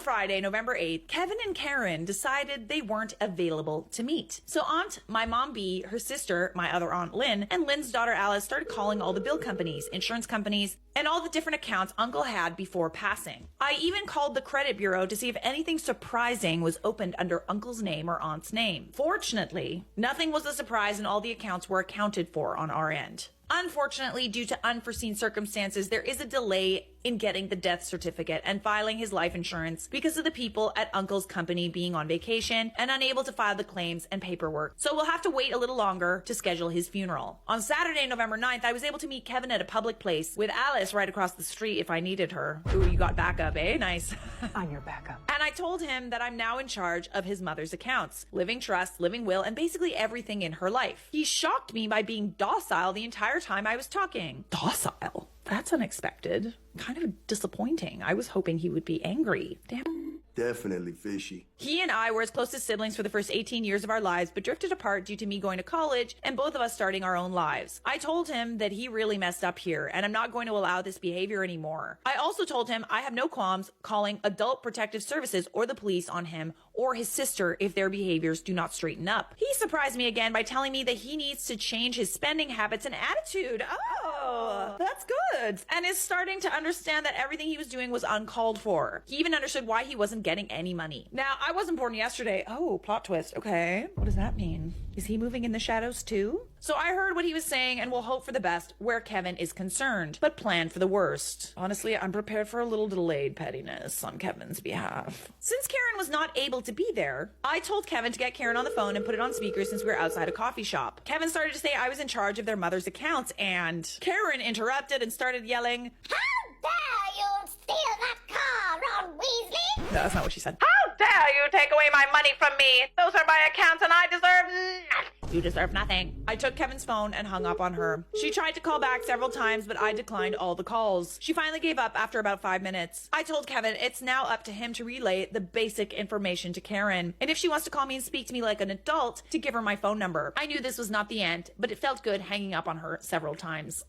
Friday, November 8th, Kevin and Karen decided they weren't available to meet. So my mom B, her sister, my other aunt Lynn, and Lynn's daughter Alice started calling all the bill companies, insurance companies, and all the different accounts Uncle had before passing. I even called the credit bureau to see if anything surprising was opened under Uncle's name or Aunt's name. Fortunately, nothing was a surprise and all the accounts were accounted for on our end. Unfortunately, due to unforeseen circumstances, there is a delay in getting the death certificate and filing his life insurance because of the people at Uncle's company being on vacation and unable to file the claims and paperwork. So we'll have to wait a little longer to schedule his funeral. On Saturday, November 9th, I was able to meet Kevin at a public place with Alice right across the street if I needed her. Ooh, you got backup, eh? Nice. I'm your backup. And I told him that I'm now in charge of his mother's accounts, living trust, living will, and basically everything in her life. He shocked me by being docile the entire time I was talking. Docile? That's unexpected. Kind of disappointing. I was hoping he would be angry. Damn. Definitely fishy. He and I were as close as siblings for the first 18 years of our lives, but drifted apart due to me going to college and both of us starting our own lives. I told him that he really messed up here, and I'm not going to allow this behavior anymore. I also told him I have no qualms calling Adult Protective Services or the police on him or his sister if their behaviors do not straighten up. He surprised me again by telling me that he needs to change his spending habits and attitude. Oh, that's good. And is starting to understand that everything he was doing was uncalled for. He even understood why he wasn't getting any money. Now, I wasn't born yesterday. Oh, plot twist. Okay. What does that mean? Is he moving in the shadows too? So I heard what he was saying and will hope for the best where Kevin is concerned, but plan for the worst. Honestly, I'm prepared for a little delayed pettiness on Kevin's behalf. Since Karen was not able to be there, I told Kevin to get Karen on the phone and put it on speaker since we were outside a coffee shop. Kevin started to say I was in charge of their mother's accounts and Karen interrupted and started yelling, "How dare you steal that car, Ron Weasley?" No, that's not what she said. How dare you take away my money from me? Those are my accounts and I deserve nothing. You deserve nothing. I took Kevin's phone and hung up on her. She tried to call back several times, but I declined all the calls. She finally gave up after about 5 minutes. I told Kevin it's now up to him to relay the basic information to Karen. And if she wants to call me and speak to me like an adult, to give her my phone number. I knew this was not the end, but it felt good hanging up on her several times.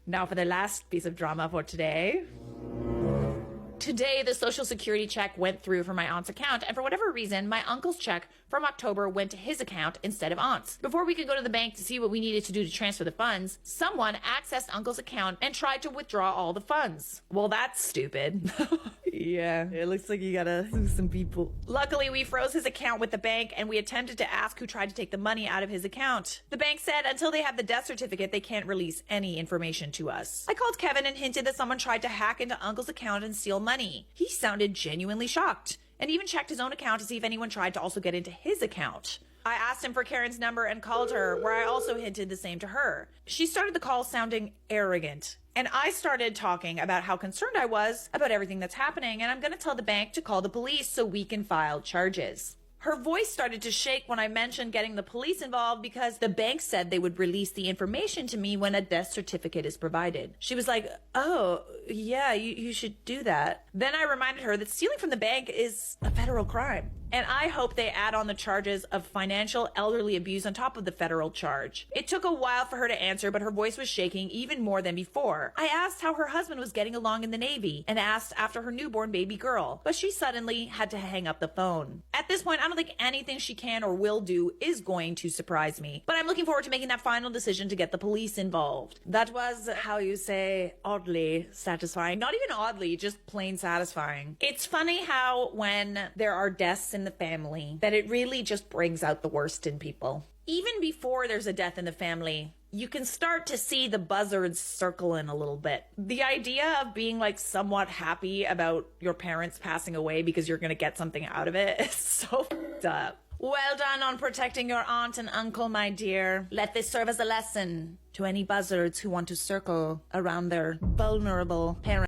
Now for the last piece of drama for today. Today, the Social Security check went through for my aunt's account, and for whatever reason, my uncle's check from October went to his account instead of aunt's. Before we could go to the bank to see what we needed to do to transfer the funds, someone accessed uncle's account and tried to withdraw all the funds. Well, that's stupid. Yeah, it looks like you gotta sue some people. Luckily, we froze his account with the bank, and we attempted to ask who tried to take the money out of his account. The bank said until they have the death certificate, they can't release any information to us. I called Kevin and hinted that someone tried to hack into uncle's account and steal money. He sounded genuinely shocked and even checked his own account to see if anyone tried to also get into his account. I asked him for Karen's number and called her, where I also hinted the same to her. She started the call sounding arrogant, and I started talking about how concerned I was about everything that's happening, and I'm going to tell the bank to call the police so we can file charges. Her voice started to shake when I mentioned getting the police involved because the bank said they would release the information to me when a death certificate is provided. She was like, "Oh, yeah, you should do that." Then I reminded her that stealing from the bank is a federal crime. And I hope they add on the charges of financial elderly abuse on top of the federal charge. It took a while for her to answer, but her voice was shaking even more than before. I asked how her husband was getting along in the Navy and asked after her newborn baby girl, but she suddenly had to hang up the phone. At this point, I don't think anything she can or will do is going to surprise me, but I'm looking forward to making that final decision to get the police involved. That was, how you say, oddly satisfying. Not even oddly, just plain satisfying. It's funny how when there are deaths in the family, that it really just brings out the worst in people. Even before there's a death in the family, you can start to see the buzzards circling a little bit. The idea of being like somewhat happy about your parents passing away because you're gonna get something out of it is so f***ed up. Well done on protecting your aunt and uncle, my dear. Let this serve as a lesson to any buzzards who want to circle around their vulnerable parents.